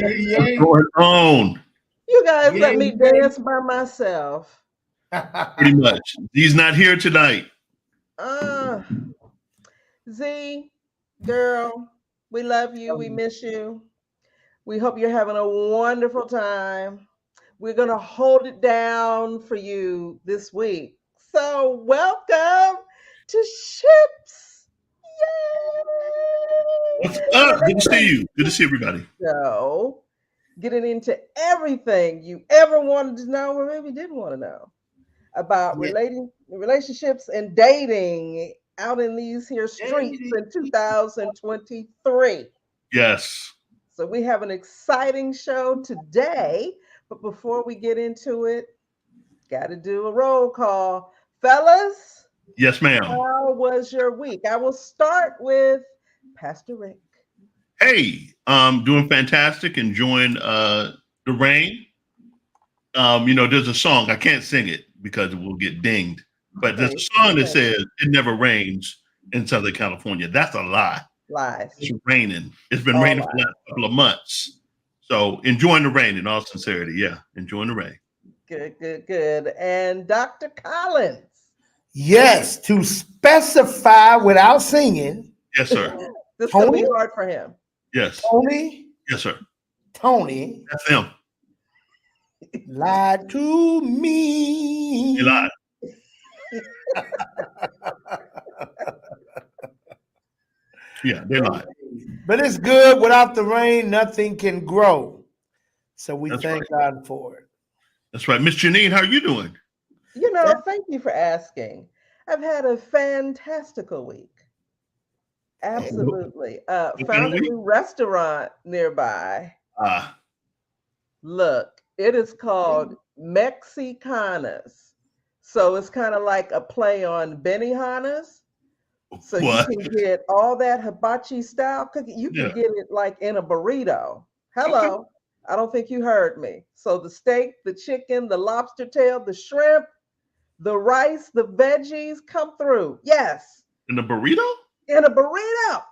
What's going on? You guys Yeah, let me dance by myself. Pretty much. He's not here tonight. Uh, Z, girl, we love you. We miss you. We hope you're having a wonderful time. We're going to hold it down for you this week. So, welcome to Ships. What's Yay! up? Good to see you. Good to see everybody. So, getting into everything you ever wanted to know or maybe didn't want to know about yeah. relationships and dating out in these here streets Dating. in 2023. Yes. So we have an exciting show today, but before we get into it, got to do a roll call. Fellas, Yes, ma'am. how was your week? I will start with Pastor Rick. Hey, doing fantastic, enjoying the rain. There's a song, I can't sing it because it will get dinged, but there's a song that says it never rains in Southern California. That's a lie. Lies. It's raining. It's been All raining for lies. the last couple of months. So enjoying the rain in all sincerity. Yeah, enjoying the rain. Good, good, good. And Dr. Collins. Yes, to specify without singing, Yes, sir. This is going to Tony, be hard for him. Yes. Tony, Yes, sir. Tony That's him. lied to me. He lied. Yeah, they lied. But it's good. Without the rain, nothing can grow. So we That's thank God for it. That's right. Miss Janine, how are you doing? Thank you for asking. I've had a fantastical week. Absolutely. What kind Found of a week? new restaurant nearby. Ah, Look, it is called Mexicanas. So it's kind of like a play on Benihana's. So you what? can get all that hibachi style cooking. You can Yeah. get it like in a burrito. Okay. Hello. I don't think you heard me. So the steak, the chicken, the lobster tail, the shrimp, the rice, the veggies come through. Yes, In the burrito? in a burrito.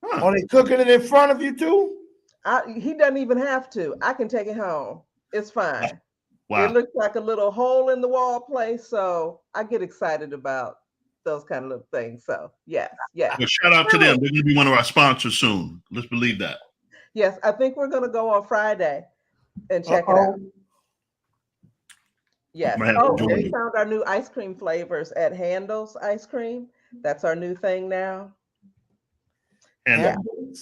Huh. Are they cooking it in front of you too? He doesn't even have to. I can take it home. It's fine. It Wow. looks like a little hole in the wall place. So I get excited about those kind of little things. So yes, yes. Well, shout out to them. They're going to be one of our sponsors soon. Let's believe that. Yes, I think we're going to go on Friday and check it out. Yes. I'm gonna have to Oh, and join we you. found our new ice cream flavors at Handel's Ice Cream. That's our new thing now. And Yeah.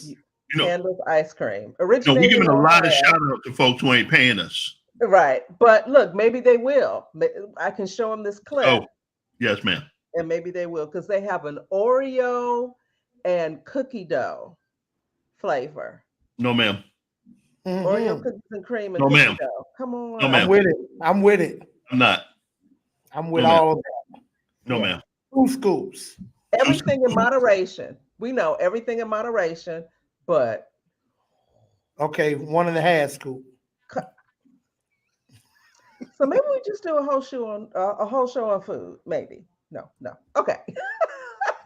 you know, Handel's Ice Cream. we're Originated giving in a lot of Ohio. shout out to folks who ain't paying us. Right. But look, maybe they will. I can show them this clip Oh, yes, ma'am. and maybe they will because they have an Oreo and cookie dough flavor. No, ma'am. Oreo cookies and cream and No, cookie ma'am. dough. Come No, on. ma'am. I'm with it. I'm with it. I'm not. I'm with No, ma'am. all of that. No, Yeah. ma'am. 2 scoops. Everything in moderation. We know everything in moderation, but Okay, 1.5 scoop. so maybe we just do a whole show on food. Maybe. No. Okay.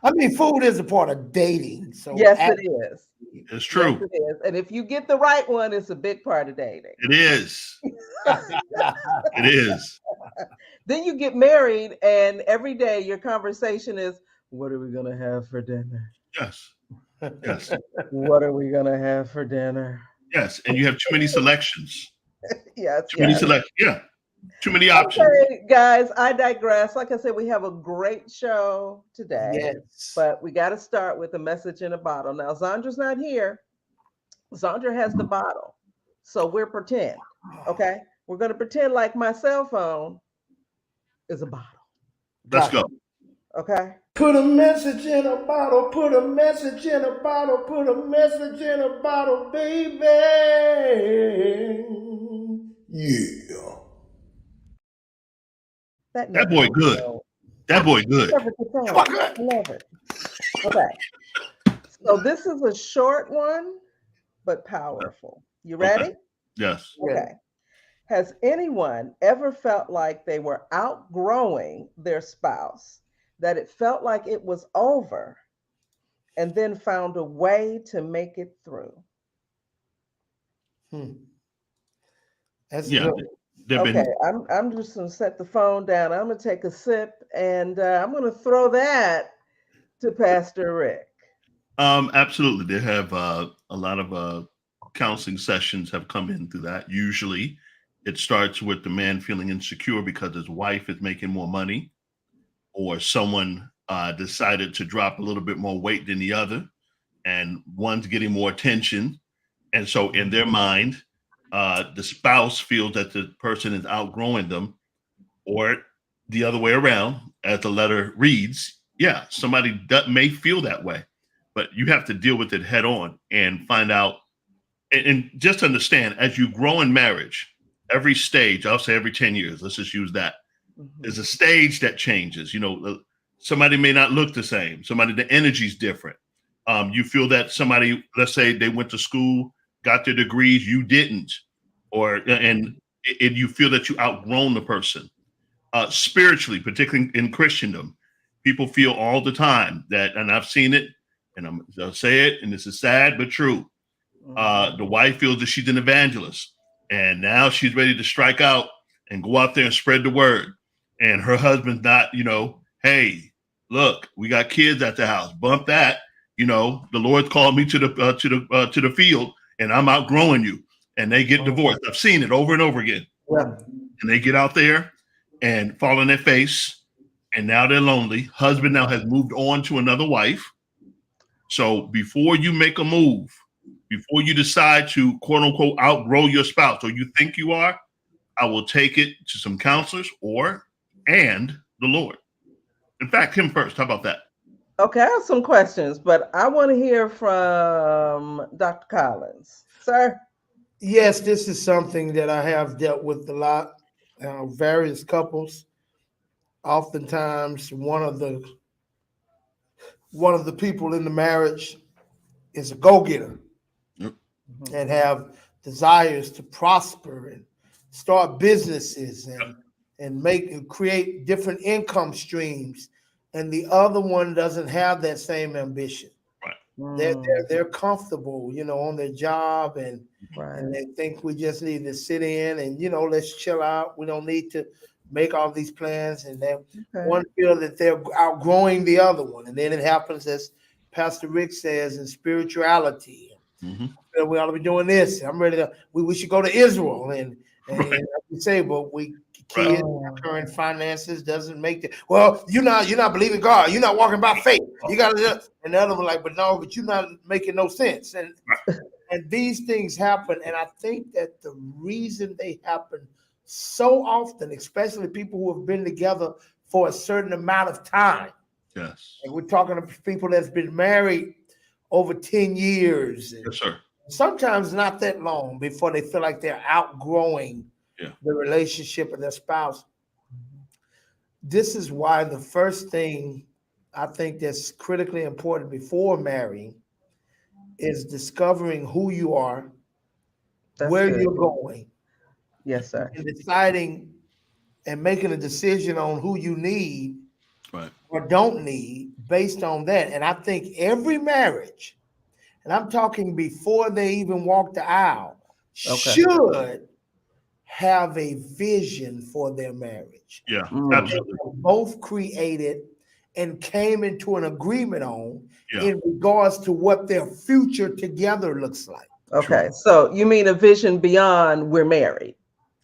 I mean, food is a part of dating. So Yes, it is. It's Yes, true. it is. And if you get the right one, it's a big part of dating. It is. It is. Then you get married, and every day your conversation is, what are we going to have for dinner? Yes. Yes. What are we going to have for dinner? Yes. And you have too many selections. Yes, Too many yes. selections. Yeah. Too many options. Okay, guys, I digress. Like I said, we have a great show today, yes. but we got to start with a message in a bottle. Now, Zondra's not here. Zandra has the bottle. So we're pretend. Okay. We're going to pretend like my cell phone is a bottle. Let's go. Okay. Put a message in a bottle, put a message in a bottle, put a message in a bottle, baby. Yeah. That boy good. That boy good. I love it. Okay. So this is a short one, but powerful. You ready? Okay. Yes. Okay. Has anyone ever felt like they were outgrowing their spouse, that it felt like it was over, and then found a way to make it through? That's Yeah, good. they've Okay, been I'm just gonna set the phone down. I'm gonna take a sip, and I'm gonna throw that to Pastor Rick. absolutely. They have a lot of counseling sessions have come in through that. Usually, it starts with the man feeling insecure because his wife is making more money, or someone decided to drop a little bit more weight than the other, and one's getting more attention. And so, in their mind, the spouse feels that the person is outgrowing them, or the other way around, as the letter reads. Yeah, somebody may feel that way, but you have to deal with it head on and find out. And just understand, as you grow in marriage, every stage, I'll say every 10 years, let's just use that, Mhm. there's a stage that changes. Somebody may not look the same. Somebody, the energy's different. You feel that somebody, let's say they went to school, got their degrees, you didn't, or and you feel that you outgrown the person. Spiritually, particularly in Christendom, people feel all the time that, and I've seen it, and I'll say it, and this is sad but true. The wife feels that she's an evangelist, and now she's ready to strike out and go out there and spread the word. And her husband's not, hey, look, we got kids at the house. Bump that. The Lord called me to the field, and I'm outgrowing you. And they get divorced. I've seen it over and over again. Yeah. And they get out there and fall on their face, and now they're lonely. Husband now has moved on to another wife. So before you make a move, before you decide to quote unquote outgrow your spouse, or you think you are, I will take it to some counselors and the Lord. In fact, him first. How about that? Okay, I have some questions, but I want to hear from Dr. Collins. Sir? Yes, this is something that I have dealt with a lot. Various couples. Oftentimes, one of the people in the marriage is a go-getter Yep. and have desires to prosper and start businesses and make and create different income streams, and the other one doesn't have that same ambition. Right. They're comfortable, on their job, and Right. they think we just need to sit in and let's chill out. We don't need to make all these plans, and then Okay. one feel that they're outgrowing the other one, and then it happens as Pastor Rick says in spirituality. Mm-hmm. We ought to be doing this. I'm ready to. We should go to Israel, and Right. like you say, but we Right. kids, current finances doesn't make it. Well, you're not believing God. You're not walking by faith. You got to. And the other one like, but no, but you're not making no sense. And these things happen, and I think that the reason they happen so often, especially people who have been together for a certain amount of time. Yes. And we're talking to people that's been married over 10 years. Yes, sir. Sometimes not that long before they feel like they're outgrowing Yeah. the relationship with their spouse. This is why the first thing I think that's critically important before marrying is discovering who you are, That's where good. you're going, Yes, sir. and deciding and making a decision on who you need Right. or don't need based on that. And I think every marriage, and I'm talking before they even walk the aisle, Okay. should have a vision for their marriage. Yeah. Mm. Absolutely. Both created and came into an agreement on Yeah. in regards to what their future together looks like. Okay. So you mean a vision beyond we're married?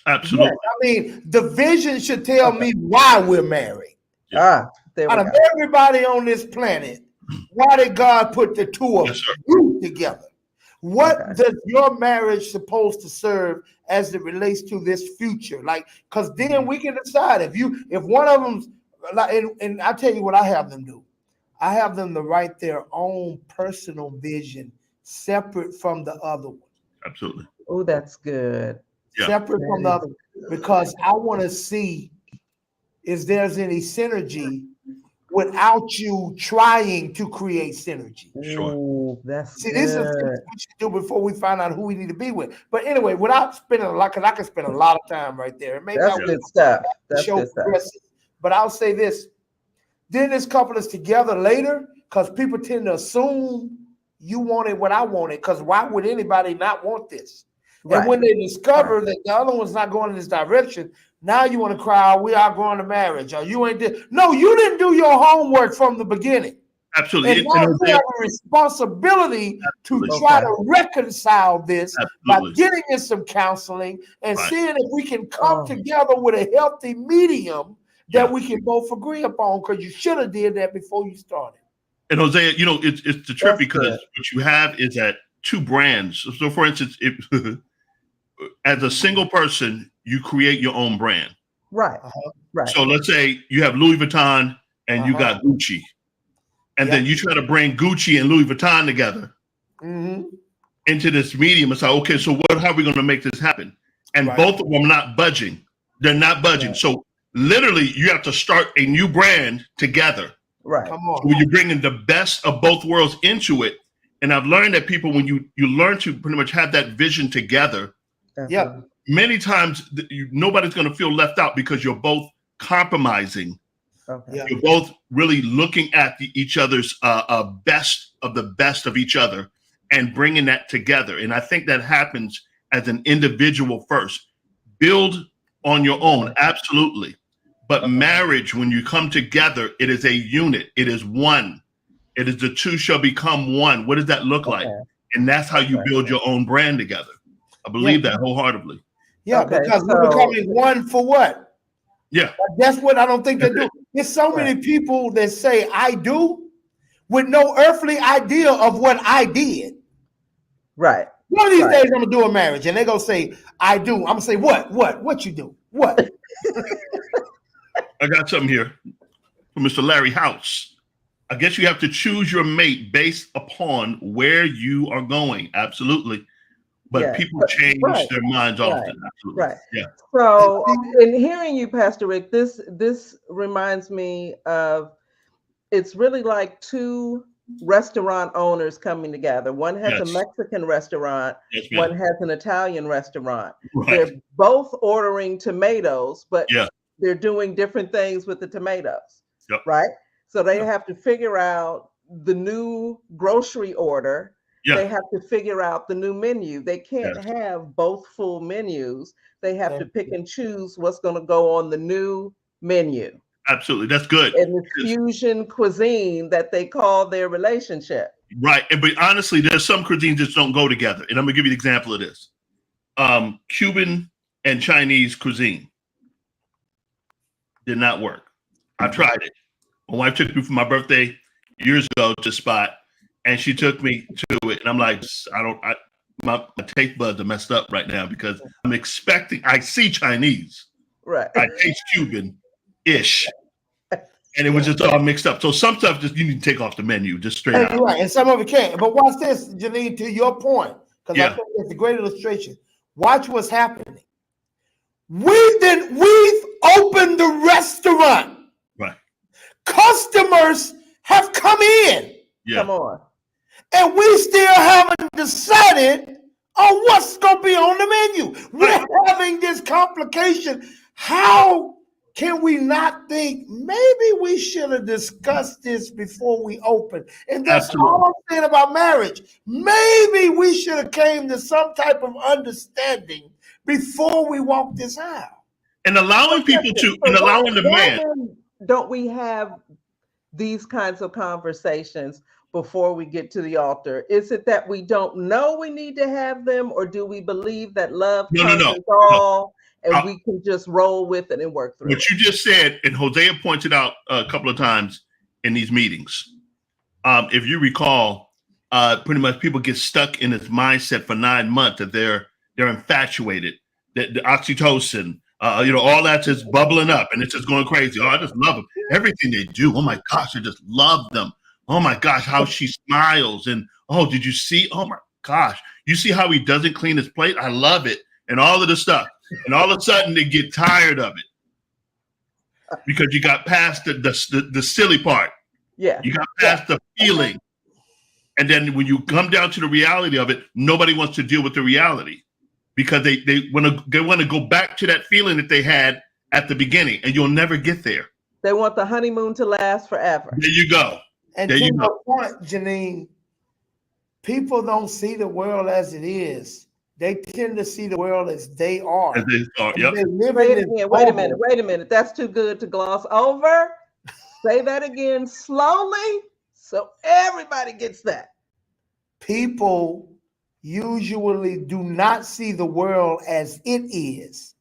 Absolutely. Yes, I mean, the vision should tell me why we're married. Ah, there we Out of go. everybody on this planet, why did God put the two of Yes, sir. you together? What Okay. does your marriage supposed to serve as it relates to this future? Like, because then we can decide if one of them's like, and I tell you what I have them do. I have them to write their own personal vision separate from the other one. Absolutely. Oh, that's good. Yeah. Separate from the That other, because I want to see if there's any synergy without you trying to create synergy. Sure. Ooh, that's See, this is good. what we should do before we find out who we need to be with. But anyway, without spending a lot, because I can spend a lot of time right there. And maybe That's I good stuff. will That's show good stuff. progresses. But I'll say this. Then this couple is together later, because people tend to assume you wanted what I wanted, because why would anybody not want this? And when they discover that the other one's not going in this direction, now you want to cry, we are going to marriage, or you ain't did. No, you didn't do your homework from the beginning. Absolutely. And now you have a responsibility to try to reconcile this by getting in some counseling and seeing if we can come together with a healthy medium that we can both agree upon, because you should have did that before you started. And Hosea, you know, it's the trip because what you have is that two brands. So for instance, if as a single person, you create your own brand. Right. Right. So let's say you have Louis Vuitton and you got Gucci. And then you try to bring Gucci and Louis Vuitton together into this medium and say, okay, so how are we going to make this happen? And both of them not budging. They're not budging. So literally, you have to start a new brand together. Right. Come on. Where you're bringing the best of both worlds into it. And I've learned that people, when you learn to pretty much have that vision together, many times nobody's going to feel left out because you're both compromising. You're both really looking at each other's best of each other and bringing that together. And I think that happens as an individual first. Build on your own, absolutely. But marriage, when you come together, it is a unit. It is one. It is the two shall become one. What does that look like? And that's how you build your own brand together. I believe that wholeheartedly. Yeah, because we're becoming one for what? Yeah. That's what I don't think they do. There's so many people that say I do with no earthly idea of what I did. Right. One of these days I'm gonna do a marriage and they're gonna say I do. I'm gonna say what you do? What? I got something here from Mr. Larry House. I guess you have to choose your mate based upon where you are going. Absolutely. But people change their minds often. Absolutely. Right. Yeah. So in hearing you, Pastor Rick, this reminds me of, it's really like two restaurant owners coming together. One has a Mexican restaurant, one has an Italian restaurant. They're both ordering tomatoes, but they're doing different things with the tomatoes. Right? So they have to figure out the new grocery order. They have to figure out the new menu. They can't have both full menus. They have to pick and choose what's going to go on the new menu. Absolutely. That's good. And the fusion cuisine that they call their relationship. Right. But honestly, there's some cuisines that don't go together. And I'm going to give you an example of this. Cuban and Chinese cuisine did not work. I tried it. My wife took me for my birthday years ago to a spot, and she took me to it. And I'm like, my taste buds are messed up right now because I'm expecting, I see Chinese. Right. I taste Cuban-ish. And it was just all mixed up. So some stuff just you need to take off the menu, just straight out. Right, and some of it can't. But watch this, Janine, to your point, because I think it's a great illustration. Watch what's happening. We've opened the restaurant. Right. Customers have come in. Yeah. Come on. And we still haven't decided on what's going to be on the menu. We're having this complication. How can we not think maybe we should have discussed this before we open? And that's all I'm saying about marriage. Maybe we should have came to some type of understanding before we walk this aisle. And allowing people to, and allowing the man. Don't we have these kinds of conversations before we get to the altar? Is it that we don't know we need to have them, or do we believe that love conquers all? And we can just roll with it and work through what you just said, and Hosea pointed out a couple of times in these meetings. If you recall, pretty much people get stuck in this mindset for 9 months that they're infatuated, that the oxytocin, all that's just bubbling up and it's just going crazy. Oh, I just love them. Everything they do. Oh my gosh, I just love them. Oh my gosh, how she smiles. And oh, did you see? Oh my gosh, you see how he doesn't clean his plate? I love it. And all of this stuff. And all of a sudden they get tired of it because you got past the silly part. Yeah. You got past the feeling. And then when you come down to the reality of it, nobody wants to deal with the reality because they want to go back to that feeling that they had at the beginning, and you'll never get there. They want the honeymoon to last forever. There you go. And to your point, Janine, people don't see the world as it is. They tend to see the world as they are. As they are, And yep. they live Say in it this again. Wait a bubble. minute. Wait a minute. That's too good to gloss over. Say that again slowly so everybody gets that. People usually do not see the world as it is.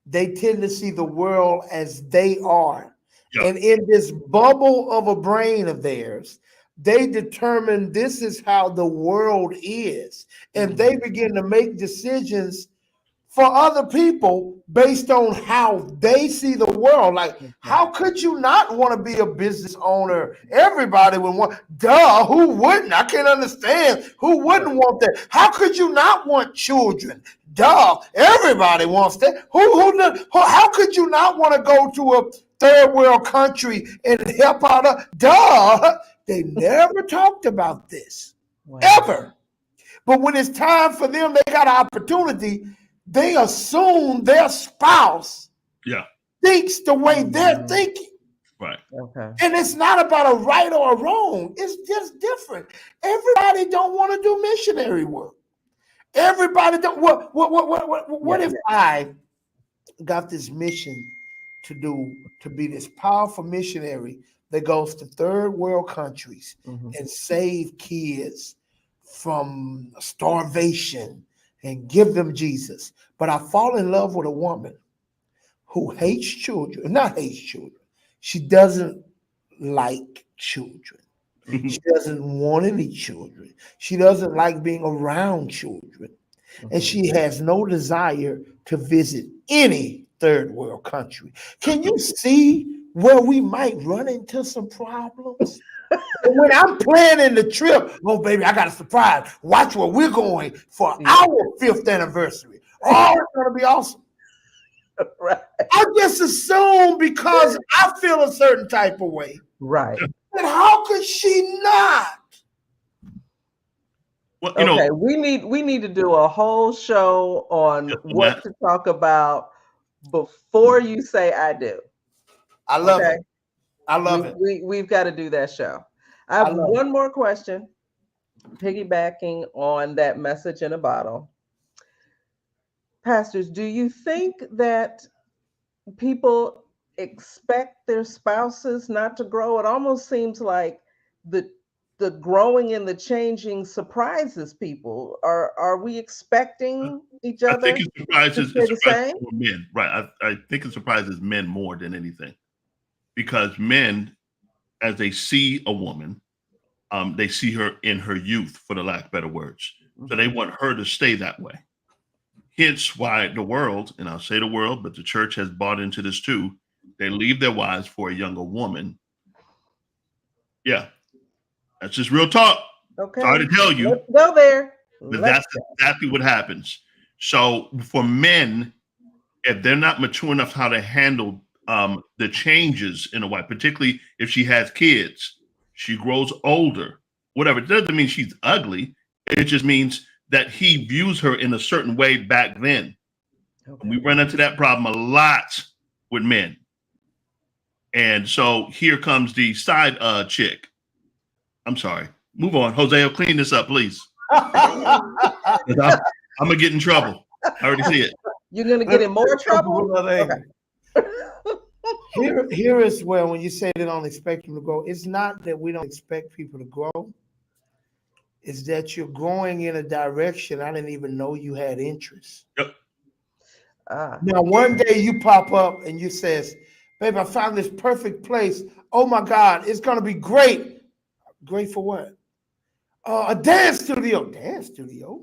They tend to see the world as they are. Yep. And in this bubble of a brain of theirs, they determine this is how the world is. And they begin to make decisions for other people based on how they see the world. Like, how could you not want to be a business owner? Everybody would want. Duh, who wouldn't? I can't understand. Who wouldn't want that? How could you not want children? Duh, everybody wants that. How could you not want to go to a third world country and help out? Duh, they never talked about this, ever. But when it's time for them, they got an opportunity. They assume their spouse thinks the way they're thinking. Right. Okay. And it's not about a right or a wrong. It's just different. Everybody don't want to do missionary work. Everybody don't. What if I got this mission to be this powerful missionary that goes to third world countries and save kids from starvation and give them Jesus. But I fall in love with a woman who hates children, not hates children. She doesn't like children. She doesn't want any children. She doesn't like being around children. And she has no desire to visit any third world country. Can you see where we might run into some problems? When I'm planning the trip, oh baby, I got a surprise. Watch where we're going for our 5th anniversary. Oh, it's gonna be awesome. Right. I just assume because I feel a certain type of way. Right. But how could she not? Well, Okay, we need to do a whole show on what to talk about before you say I do. I love it. I love it. We've got to do that show. I have one more question, piggybacking on that message in a bottle. Pastors, do you think that people expect their spouses not to grow? It almost seems like the growing and the changing surprises people. Are we expecting each other? I think it surprises more men. Right. I think it surprises men more than anything. Because men, as they see a woman, they see her in her youth, for the lack of better words. So they want her to stay that way. Hence why the world, and I'll say the world, but the church has bought into this too, they leave their wives for a younger woman. Yeah. That's just real talk. Okay. Sorry to tell you. Let's go there. But that's exactly what happens. So for men, if they're not mature enough how to handle the changes in a wife, particularly if she has kids, she grows older, whatever. It doesn't mean she's ugly. It just means that he views her in a certain way back then. Okay. We run into that problem a lot with men. And so here comes the side chick. I'm sorry. Move on. Jose, clean this up, please. I'm going to get in trouble. I already see it. You're going to get in more trouble? Okay. Here is where, when you say they don't expect them to grow, it's not that we don't expect people to grow. It's that you're growing in a direction I didn't even know you had interest. Yep. Now, one day you pop up and you says, babe, I found this perfect place. Oh my God, it's going to be great. Great for what? A dance studio. Dance studio?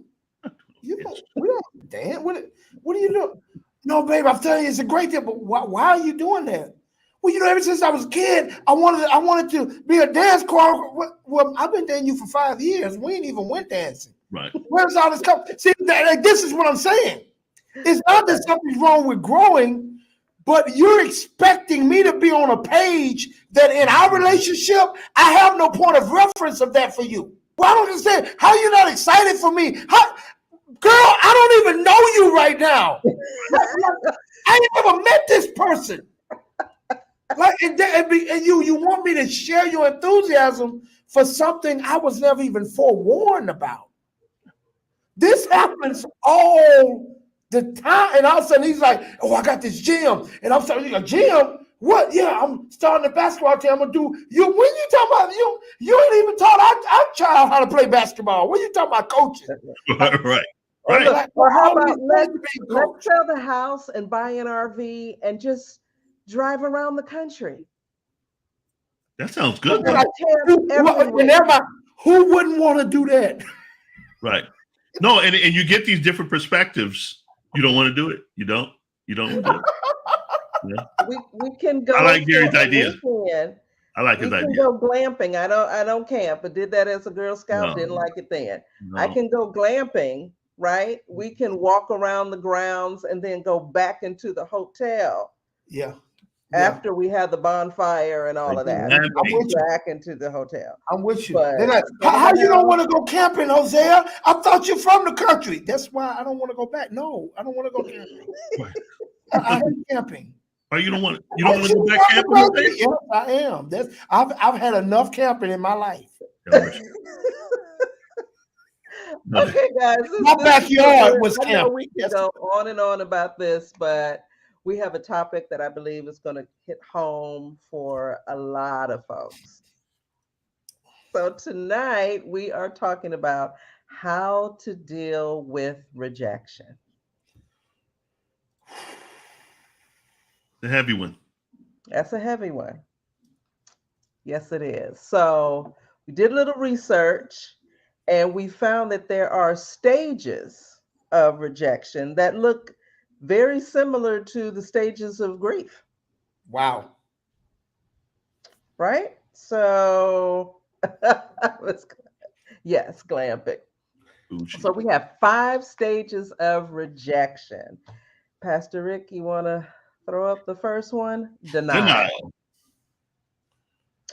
We don't dance. What are you doing? No, babe, I'm telling you, it's a great thing. But why are you doing that? Well, ever since I was a kid, I wanted to be a dance choreographer. Well, I've been dating you for 5 years. We ain't even went dancing. Right. Where's all this come? See, this is what I'm saying. It's not that something's wrong with growing, but you're expecting me to be on a page that in our relationship, I have no point of reference of that for you. Well, I don't understand. How are you not excited for me? Girl, I don't even know you right now. I ain't never met this person. Like, and you want me to share your enthusiasm for something I was never even forewarned about. This happens all the time. And all of a sudden he's like, oh, I got this gym. And I'm starting a gym. What? Yeah, I'm starting a basketball team. I'm gonna do you when you talking about you ain't even taught our child how to play basketball. When you talking about coaching? Right. Or, Right. look, or how about let's coach. sell the house and buy an RV and just drive around the country. That sounds good. We're gonna camp everywhere. Who wouldn't want to do that? Right. No, and you get these different perspectives. You don't want to do it. You don't want to do it. Yeah. We can go. I like Gary's idea. Weekend. I like his We idea. can go glamping. I don't camp, but did that as a Girl Scout. No. Didn't like it then. No. I can go glamping, right? We can walk around the grounds and then go back into the hotel. Yeah. After we had the bonfire and all of that, back into the hotel. I'm with you. But, how you don't want to go camping, Hosea? I thought you're from the country. That's why I don't want to go back. No, I don't want to go camping. I hate camping. Oh, you don't want to go back camping? Yes, I am. I've had enough camping in my life. Okay, guys. My backyard was camping. We can go on and on about this, but we have a topic that I believe is going to hit home for a lot of folks. So tonight we are talking about how to deal with rejection. The heavy one. That's a heavy one. Yes, it is. So we did a little research and we found that there are stages of rejection that look very similar to the stages of grief. Wow. Right? So, yes, glamping. So we have 5 stages of rejection. Pastor Rick, you want to throw up the first one? Denial.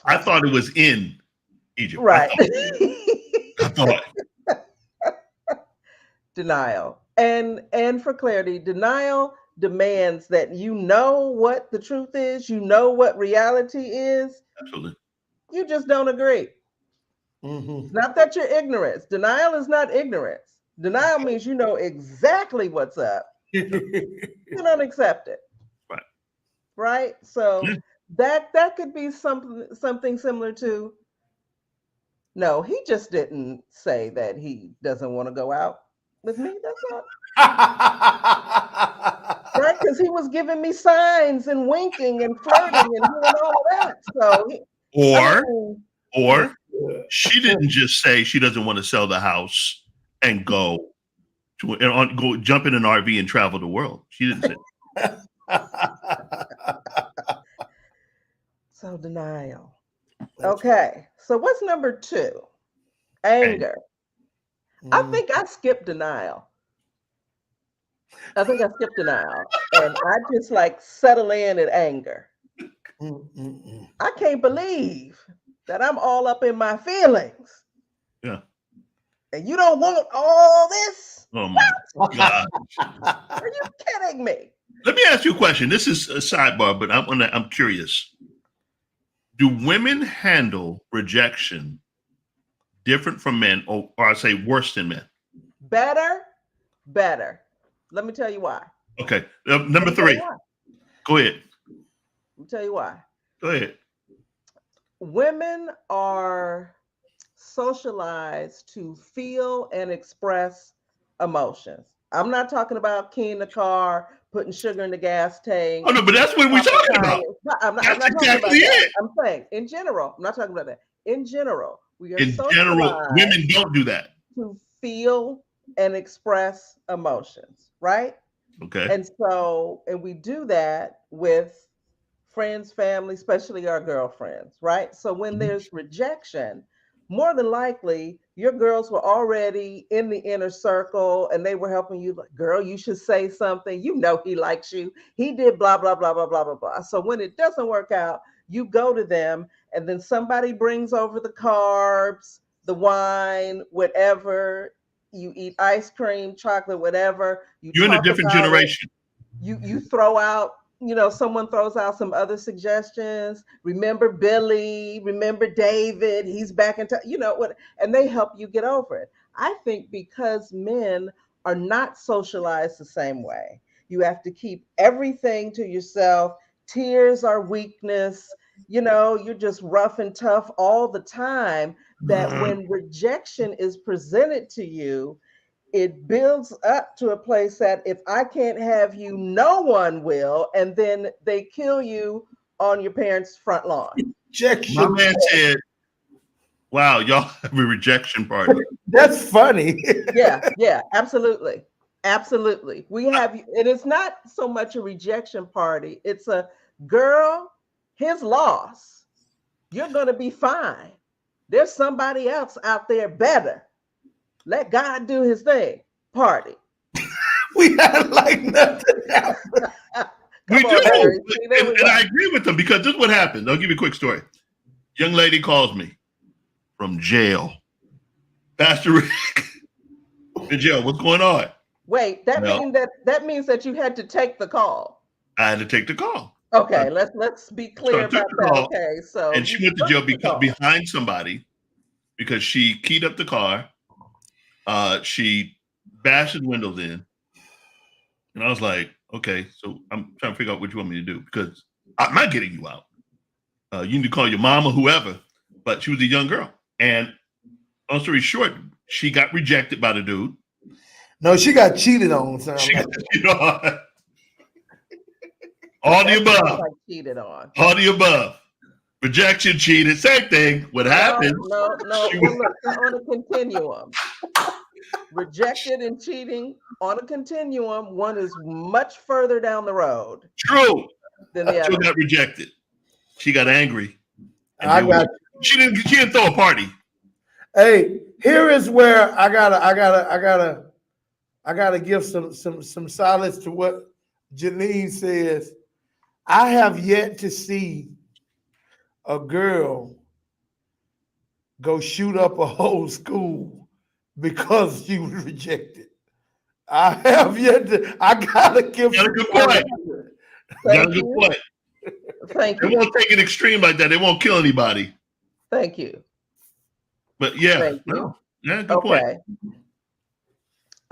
I thought it was in Egypt. Right. I thought. Denial. And for clarity, denial demands that you know what the truth is, you know what reality is. Absolutely. You just don't agree. Mm-hmm. It's not that you're ignorant. Denial is not ignorance. Denial means you know exactly what's up. You don't accept it. Right. Right? So that could be something similar to, no, he just didn't say that he doesn't want to go out with me. That's all. Right? Because he was giving me signs and winking and flirting and doing all of that. So or she didn't just say she doesn't want to sell the house and go jump in an RV and travel the world. She didn't say So denial. Okay. So what's number 2? Anger. I think I skipped denial. And I just like settle in at anger. I can't believe that I'm all up in my feelings. Yeah. And you don't want all this? Oh my God. Are you kidding me? Let me ask you a question. This is a sidebar, but I'm curious. Do women handle rejection different from men, or I say worse than men? Better. Let me tell you why. Okay. Number 3. Go ahead. Let me tell you why. Go ahead. Women are socialized to feel and express emotions. I'm not talking about keying the car, putting sugar in the gas tank. Oh no, but that's what we're talking about. I'm not talking about that. I'm saying in general. I'm not talking about that. In general, we are in general, women don't do that. To feel and express emotions, right? Okay. And we do that with friends, family, especially our girlfriends, right? So when there's rejection, more than likely your girls were already in the inner circle and they were helping you, like, girl, you should say something. You know he likes you. He did blah, blah, blah, blah, blah, blah, blah. So when it doesn't work out, you go to them and then somebody brings over the carbs, the wine, whatever. You eat ice cream, chocolate, whatever. You're in a different generation. You throw out someone throws out some other suggestions. Remember Billy, remember David, he's back in touch, what, and they help you get over it. I think because men are not socialized the same way, you have to keep everything to yourself. Tears are weakness. You're just rough and tough all the time. That when rejection is presented to you, it builds up to a place that if I can't have you, no one will. And then they kill you on your parents' front lawn. My man said, wow, y'all have a rejection party. That's funny. Yeah, absolutely. Absolutely. We have, and it's not so much a rejection party. It's a girl, his loss. You're going to be fine. There's somebody else out there better. Let God do his thing. Party. We had like nothing else. We do. And I agree with them because this is what happened. I'll give you a quick story. Young lady calls me from jail. Pastor Rick, in jail. What's going on? Wait, that means that you had to take the call. I had to take the call. Okay, let's be clear about that. Okay, so and she went to jail behind somebody because she keyed up the car. She bashed the windows in, and I was like, "Okay, so I'm trying to figure out what you want me to do because I'm not getting you out. You need to call your mom or whoever." But she was a young girl, and long story short, she got rejected by the dude. No, she got cheated on. She got cheated on. All the above. Cheated on. All the above. Rejection, cheated, same thing. What happened? No. Look, on a continuum. Rejected and cheating on a continuum. One is much further down the road. True. Than the other. She got rejected. She got angry. She didn't throw a party. Hey, here is where I gotta give some solace to what Janine says. I have yet to see a girl go shoot up a whole school because she was rejected. I have yet to. I gotta give. You got a good point. Got a good point. Thank you. They won't take an extreme like that. They won't kill anybody. Thank you. But yeah, good point.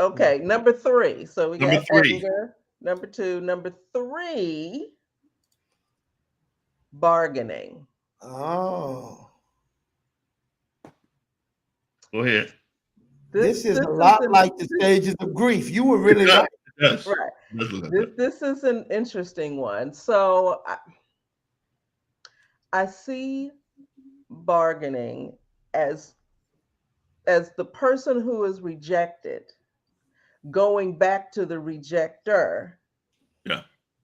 Okay, number 3. So we got three. anger. Number 2. Number 3. Bargaining. Oh. Go ahead. This is a lot like the stages of grief. You were really right. Yes. Right. This is an interesting one. So I see bargaining as the person who is rejected going back to the rejector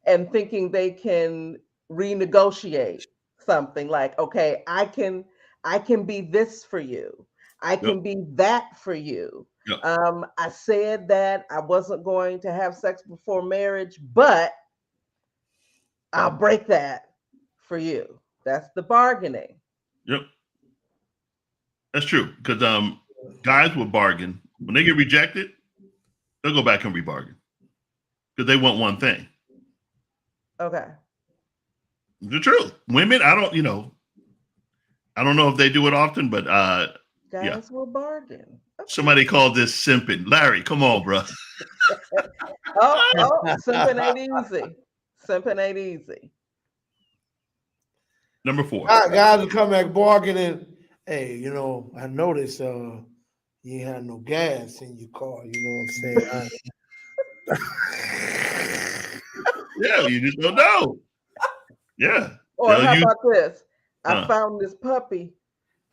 and thinking they can renegotiate something like, okay, I can be this for you. I can be that for you. I said that I wasn't going to have sex before marriage, but I'll break that for you. That's the bargaining. Yep. That's true. Because guys will bargain. When they get rejected, they'll go back and rebargain. Because they want one thing. Okay. The truth. Women, I don't know if they do it often, but guys will bargain. Okay. Somebody called this simping. Larry, come on, bro. Simping ain't easy. Simping ain't easy. Number 4. Guys will come back bargaining. Hey, I noticed you ain't had no gas in your car. You know what I'm saying? Yeah, you just don't know. Yeah. Or how about this? I found this puppy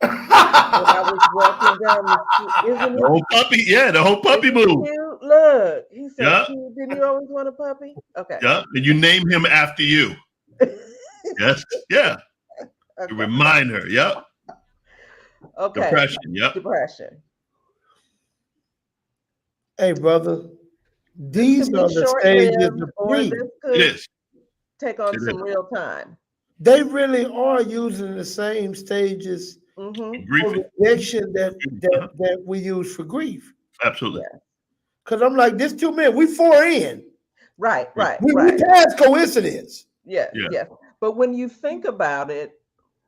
when I was walking down the street. Isn't the whole puppy, the whole puppy move. Cute? Look, he said, didn't you always want a puppy? Okay. Yeah, and you name him after you. Yes, yeah. Okay. To remind her, Okay. Depression, Depression. Hey, brother, these are the stages of grief. Yes. Take on some real time. They really are using the same stages for rejection that we use for grief. Absolutely. Because I'm like, this 2 men, we 4 in. Right, right, We right. pass coincidence. Yes, Yeah. yes. But when you think about it,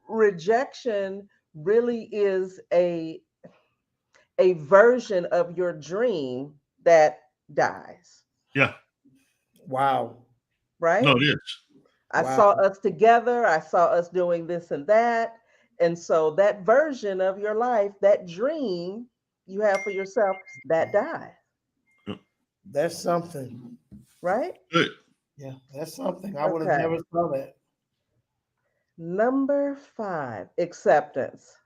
rejection really is a version of your dream that dies, Yeah. Wow. right? No, it is. I Wow. saw us together, I saw us doing this and that. And so that version of your life, that dream you have for yourself, that dies, That's something. right? Good. Yeah, that's something. I would have Okay. never thought that. Number 5, acceptance.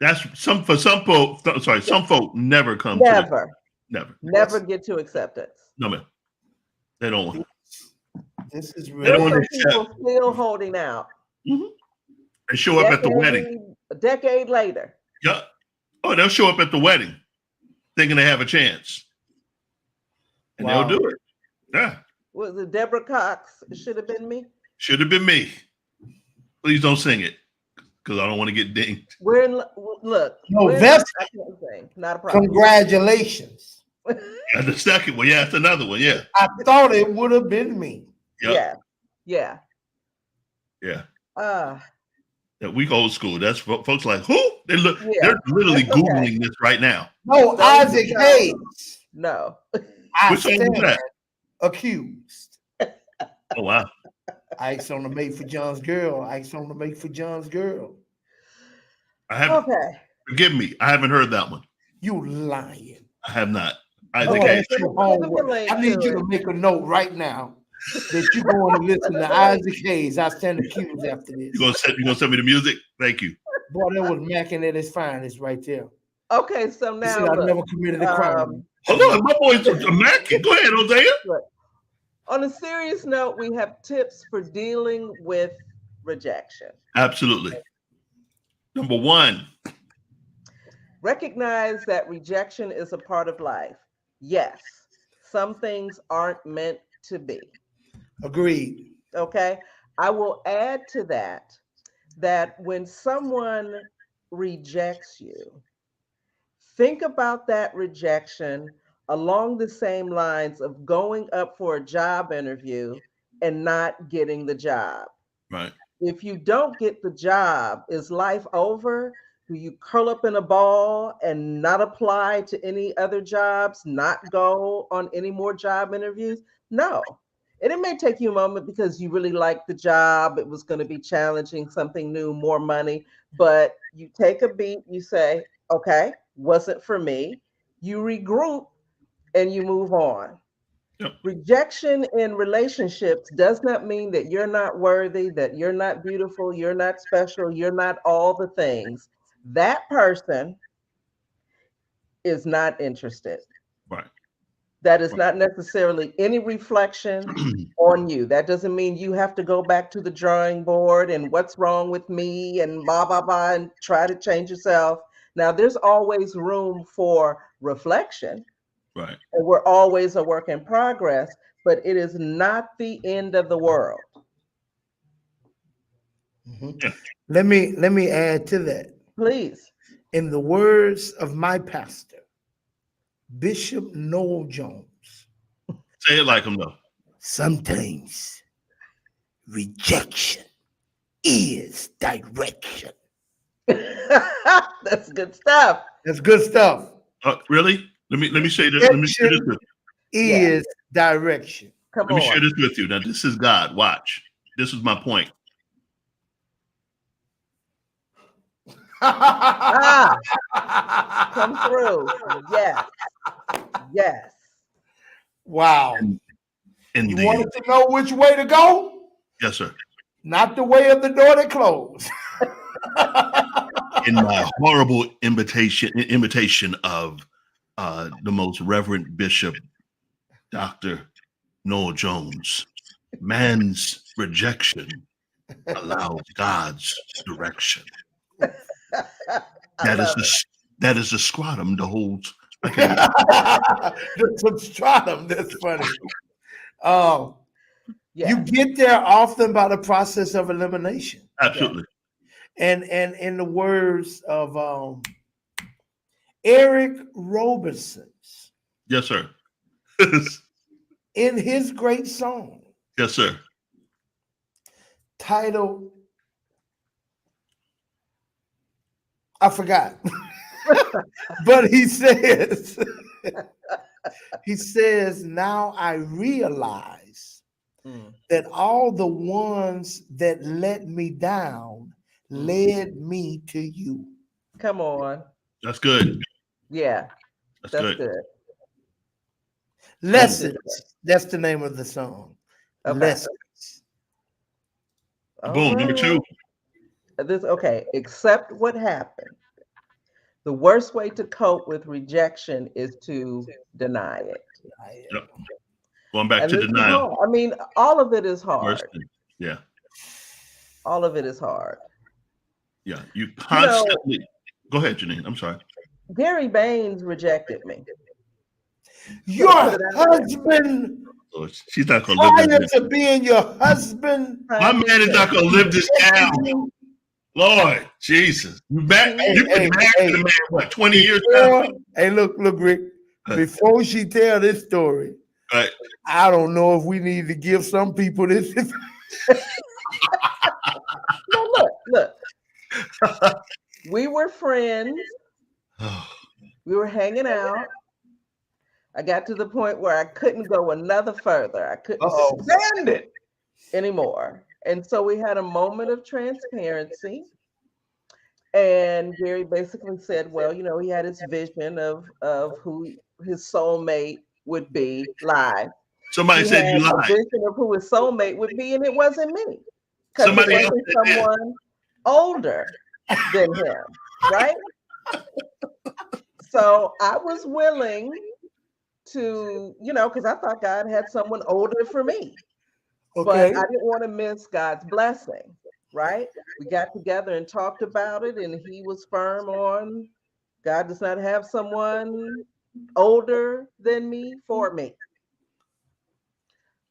That's some for some folk. Sorry, Yeah, some folk never come to the never, never. never get to acceptance. No man, they don't want. This is They don't There's really want to some accept. people still holding out. Mhm. They show up at the wedding. A decade later. Yeah. Oh, they'll show up at the wedding, thinking they have a chance, and they'll wow. do it. Yeah. Was it Deborah Cox? It should have been me. Should have been me. Please don't sing it, because I don't want to get dinged. We're in, look, No, we're in, that's I can't sing. Not a problem. congratulations. And the second one, yeah, that's another one. Yeah. I thought it would have been me. Yep. Yeah. Yeah. Uh, That week old school. That's folks like who? They're yeah. literally That's okay. Googling this right now. No, Those Isaac who know. Hayes. No. I Which song was stand that? accused. Oh wow. Ike's on the Made for John's girl. Ike's on the Made for John's girl. I haven't. Okay. Forgive me. I haven't heard that one. You lying. I have not. Oh, Isaac Hayes. that's your Let me homework. relate I need to you to it. make a note right now that you're going to listen to Isaac Hayes. I stand accused after this. You gonna send me the music? Thank you. Boy, that was macking at his finest right there. Okay, so You now see, I look, never committed a crime. Hold on, my boy's a Mac. Go ahead, Hosea. look. On a serious note, we have tips for dealing with rejection. Absolutely. Number one. Recognize that rejection is a part of life. Yes, some things aren't meant to be. Agreed. Okay. I will add to that that when someone rejects you, think about that rejection along the same lines of going up for a job interview and not getting the job. Right. If you don't get the job, is life over? Do you curl up in a ball and not apply to any other jobs, not go on any more job interviews? No. And it may take you a moment because you really like the job. It was going to be challenging, something new, more money. But you take a beat, you say, okay, wasn't for me. You regroup and you move on. Yep. Rejection in relationships does not mean that you're not worthy, that you're not beautiful, you're not special, you're not all the things. That person is not interested. Right. That is not necessarily any reflection on you. That doesn't mean you have to go back to the drawing board and what's wrong with me and blah, blah, blah, and try to change yourself. Now, there's always room for reflection. Right. And we're always a work in progress, but it is not the end of the world. Mhm. Yeah. Let me add to that. Please. In the words of my pastor, Bishop Noel Jones, Say it like him though. sometimes rejection is direction. That's good stuff. That's good stuff. Really? Let me say this. Let me share this with Is direction. Come Let me share on. this with you. Now, this is God. Watch. This is my point. Ah, come through. Yes. Yes. Wow. In You the wanted to know which way to go? yes, sir. Not the way of the door that closed. In my horrible imitation of the most Reverend Bishop Dr. Noel Jones, man's rejection allows God's direction. I love it. That is the scrotum to hold. Okay. The substratum. That's funny. Yes. You get there often by the process of elimination. Absolutely. And in the words of Eric Roberson, Yes, sir. in his great song Yes, sir. titled, I forgot, but he says, now I realize Mm. that all the ones that let me down led me to you. Come on. That's good. Yeah, That's that's good. good. That's good. Lessons. That's the name of the song. Okay. Lessons. All Boom. Number two. right. Okay. Accept what happened. The worst way to cope with rejection is to deny it. Yep. Going back And to this is denial. hard. I mean, all of it is Worst hard. thing. Yeah. All of it is hard. Yeah. You You know, constantly. Go ahead, Janine. I'm sorry. Gary Baines rejected me. Your Gonna put it out there. husband, Oh, she's not gonna live prior this. to being your husband, My man is not gonna live this down. you Lord Jesus. You've been Hey, married hey, to the man, what, 20 years now? before, hey, look, Rick, before she tell this story, Right. I don't know if we need to give some people this. No, look. We were friends. We were hanging out. I got to the point where I couldn't go another further. I couldn't Uh-oh. stand it anymore. And so we had a moment of transparency. And Gary basically said, well, he had his vision of who his soulmate would be live. Somebody He said had you a lied. vision of who his soulmate would be, and it wasn't me. Because it Somebody else wasn't said that. someone older than him, right? So I was willing to, because I thought God had someone older for me. Okay. But I didn't want to miss God's blessing, right? We got together and talked about it, and he was firm on God does not have someone older than me for me.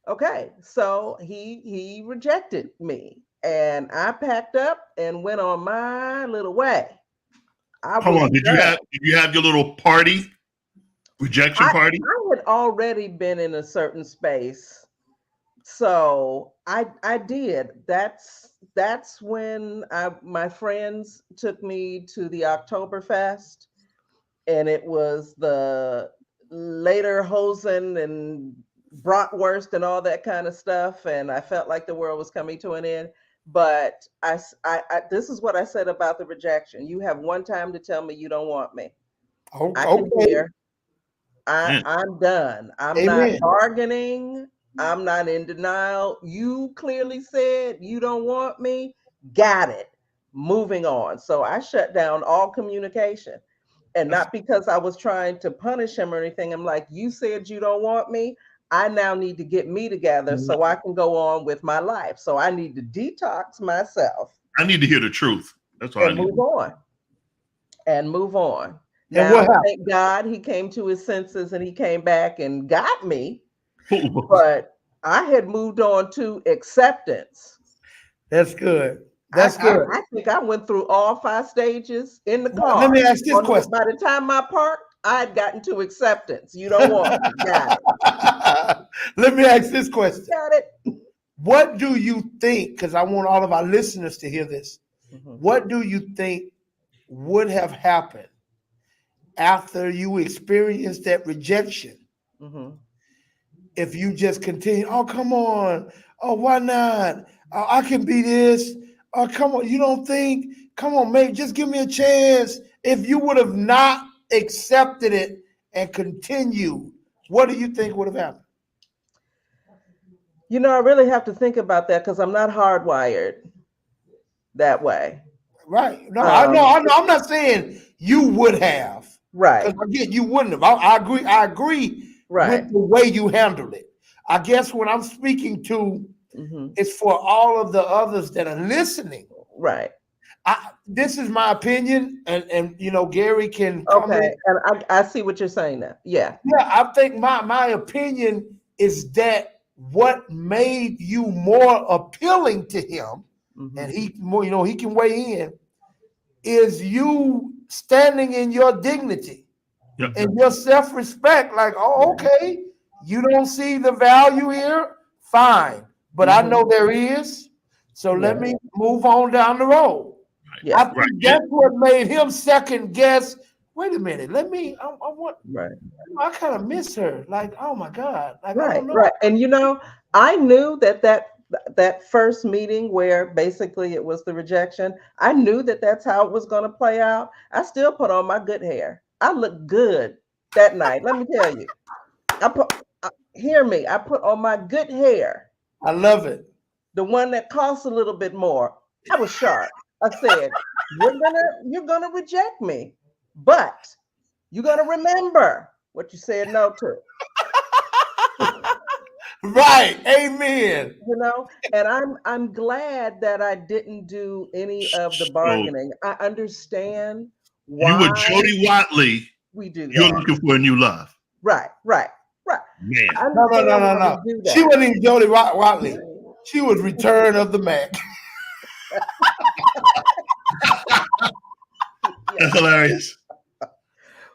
Okay, so he rejected me, and I packed up and went on my little way. I Hold was on. Did you have your little party? Rejection party? I had already been in a certain space. So I did. That's when my friends took me to the Oktoberfest, and it was the later Hosen and bratwurst and all that kind of stuff, and I felt like the world was coming to an end. But this is what I said about the rejection. You have one time to tell me you don't want me. I can Okay. hear. I'm done. I'm not Amen. bargaining. I'm not in denial. You clearly said you don't want me. Got it. Moving on. So I shut down all communication. And not because I was trying to punish him or anything. I'm like, you said you don't want me. I now need to get me together so I can go on with my life. So I need to detox myself I need to hear the truth. That's all I and need. move on. And move on. And what Now, happened? thank God he came to his senses and he came back and got me. But I had moved on to acceptance. That's good. That's good. I think I went through all 5 stages in the Well, car. let me ask this question. By the time I parked, I had gotten to acceptance. You don't want me. Got it. Let me ask this question. Got it. What do you think? Because I want all of our listeners to hear this. What do you think would have happened after you experienced that rejection? If you just continue, oh, come on. Oh, why not? Oh, I can be this. Oh, come on. You don't think? Come on, mate. Just give me a chance. If you would have not accepted it and continued, what do you think would have happened? I really have to think about that because I'm not hardwired that way. Right. No, I know. I'm not saying you would have. Right. Because again, you wouldn't have. I agree with the way you handled it. I guess what I'm speaking to is for all of the others that are listening. Right. This is my opinion, and Gary can comment. Okay, and I see what you're saying now. Yeah. Yeah, I think my opinion is that what made you more appealing to him, and he can weigh in, is you standing in your dignity and your self-respect. Like, oh, okay, You don't see the value here, fine. But I know there is. So let me move on down the road. Yeah. I think that's what made him second guess. Wait a minute. Let me. I want. Right. I kind of miss her. Like, oh my God. Like, I Right. don't know. Right. And I knew that first meeting where basically it was the rejection. I knew that that's how it was going to play out. I still put on my good hair. I looked good that night. Let me tell you. Hear me. I put on my good hair. I love it. The one that costs a little bit more. I was sharp. I said, you're gonna reject me, but you're gonna remember what you said no to. Right. Amen. And I'm glad that I didn't do any of the bargaining. I understand why you were Jody Watley. We do that. You're looking for a new love. Right. Man. No. She wasn't even Jody Watley. She was Return of the Mac. That's hilarious.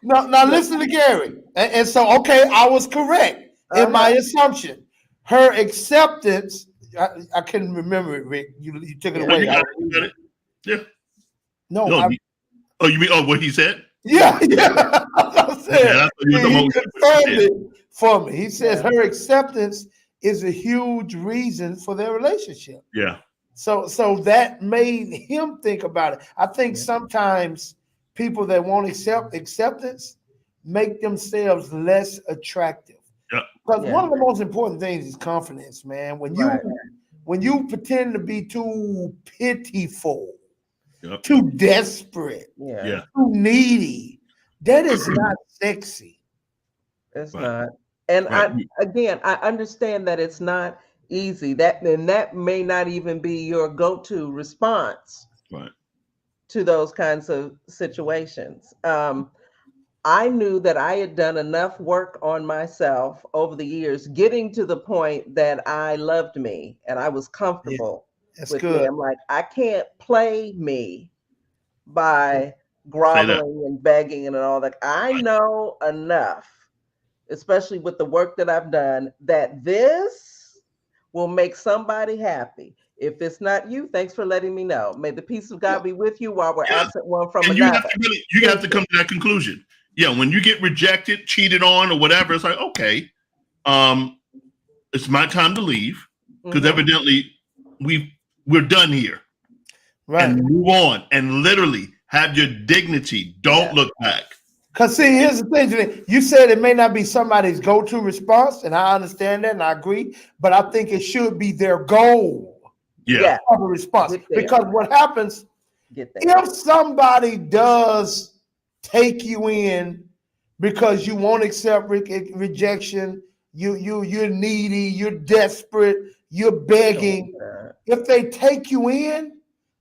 Now listen to Gary. And so, okay, I was correct in my assumption. Her acceptance, I couldn't remember it, Rick. You took it away. You got it. Yeah. No. You mean what he said? Yeah. I said, he confirmed it for me. He says her acceptance is a huge reason for their relationship. Yeah. So that made him think about it. I think sometimes people that won't accept acceptance make themselves less attractive. Yeah. Because one of the most important things is confidence, man. When you pretend to be too pitiful, too desperate, too needy, that is not sexy. It's not. And I understand that it's not easy. That may not even be your go-to response to those kinds of situations. I knew that I had done enough work on myself over the years, getting to the point that I loved me and I was comfortable with me. I'm like, I can't play me by groveling and begging and all that. I know enough, especially with the work that I've done, that this will make somebody happy. If it's not you, thanks for letting me know. May the peace of God be with you while we're absent one from another. You have to come to that conclusion. Yeah, when you get rejected, cheated on, or whatever, it's like, okay, it's my time to leave because evidently we're done here. Right. And move on and literally have your dignity. Don't look back. Because see, here's the thing. You said it may not be somebody's go-to response, and I understand that and I agree, but I think it should be their goal of a response. Because what happens if somebody does take you in because you won't accept rejection, you're needy, you're desperate, you're begging. If they take you in,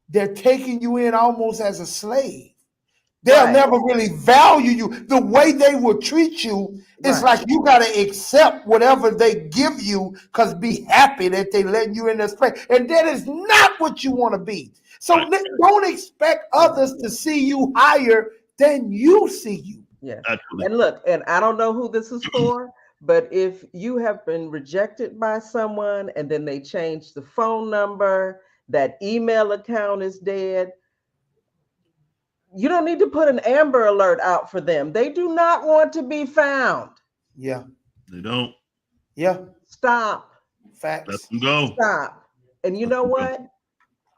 they're taking you in almost as a slave. They'll never really value you. The way they will treat you is like you got to accept whatever they give you because be happy that they let you in this place. And that is not what you want to be. So don't expect others to see you higher than you see you. Yeah. Absolutely. And look, and I don't know who this is for, but if you have been rejected by someone and then they change the phone number, that email account is dead, you don't need to put an Amber Alert out for them. They do not want to be found. Yeah. They don't. Yeah. Stop. Facts. Let them go. Stop. And you know what?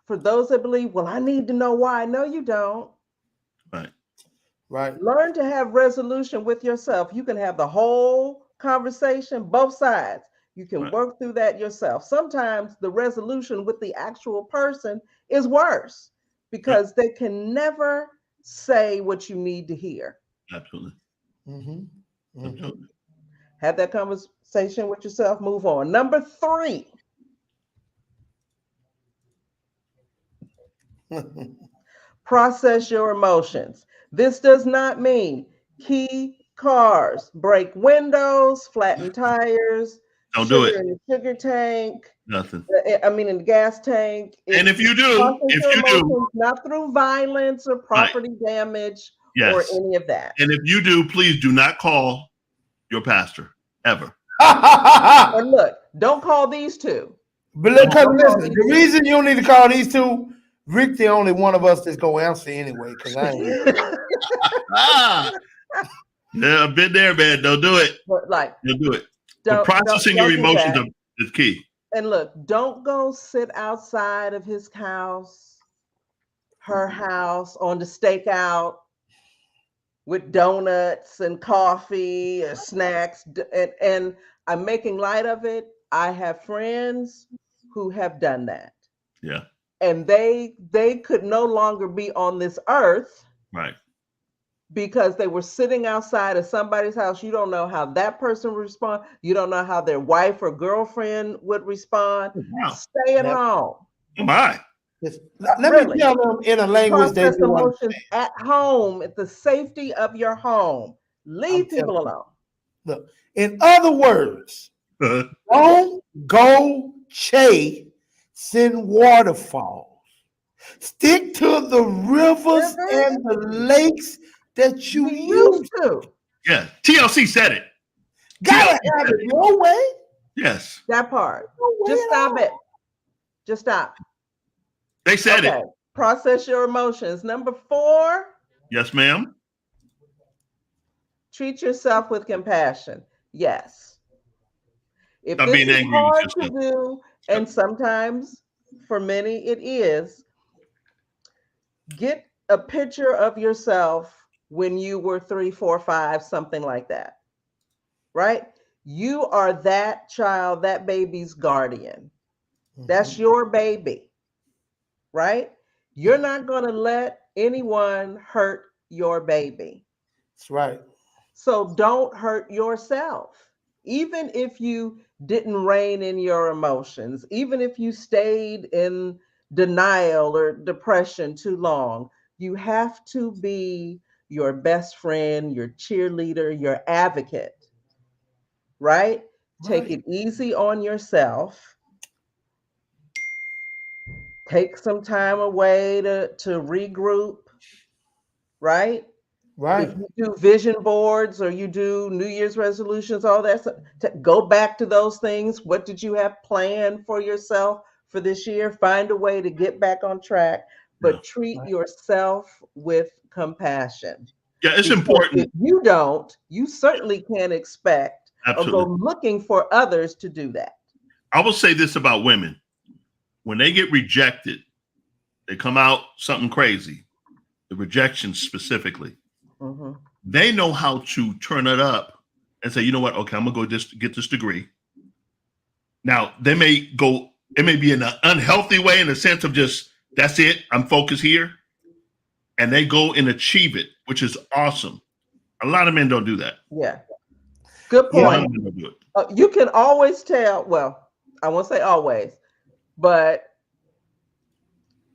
For those that believe, well, I need to know why. No, you don't. Right. Learn to have resolution with yourself. You can have the whole conversation, both sides. You can work through that yourself. Sometimes the resolution with the actual person is worse because they can never say what you need to hear. Absolutely. Absolutely. Have that conversation with yourself. Move on. Number 3. Process your emotions. This does not mean key cars, break windows, flatten tires, don't do it in the sugar tank. Nothing. In the gas tank. And if you do, not through violence or property damage or any of that. And if you do, please do not call your pastor ever. And look, don't call these two. But listen, Don't call the these reason you don't need to call these two, Rick, the only one of us that's gonna answer anyway, because I ain't. Ah, yeah, I've been there, man. Don't do it. But like, Don't do it. But processing your don't do emotions that. is key. And look, don't go sit outside of his house, her house, on the stakeout with donuts and coffee or snacks. And I'm making light of it. I have friends who have done that. Yeah. And they could no longer be on this earth Right. because they were sitting outside of somebody's house. You don't know how that person would respond. You don't know how their wife or girlfriend would respond. Wow. Stay at home. Oh my. Let me tell them in a language they Process do emotions understand. at home, at the safety of your home. Leave people alone. Look, in other words, don't go chasing waterfalls. Stick to the rivers and the lakes that you used to. Yeah. TLC said it. Gotta have it your way. Yes. That part. Just stop it. Just stop. They said it. Process your emotions. Number 4. Yes, ma'am. Treat yourself with compassion. Yes. If Stop this being is angry with hard yourself. to do, and sometimes for many it is, get a picture of yourself when you were 3, 4, 5, something like that. Right? You are that child, that baby's guardian. That's your baby. Right? You're not going to let anyone hurt your baby. That's right. So don't hurt yourself. Even if you didn't rein in your emotions, even if you stayed in denial or depression too long, you have to be your best friend, your cheerleader, your advocate, right? Take it easy on yourself. Take some time away to regroup, right? Right. If you do vision boards or you do New Year's resolutions, all that stuff, to go back to those things. What did you have planned for yourself for this year? Find a way to get back on track, but treat yourself with compassion. Yeah, it's Because important. if you don't, you certainly can't expect or go looking for others to do that. I will say this about women. When they get rejected, they come out something crazy. The rejection specifically. Mm-hmm. They know how to turn it up and say, you know what? Okay, I'm gonna go get this degree. Now they may go. It may be in an unhealthy way, in the sense of just that's it. I'm focused here, and they go and achieve it, which is awesome. A lot of men don't do that. Yeah, good point. A lot of men don't do it. You can always tell. Well, I won't say always, but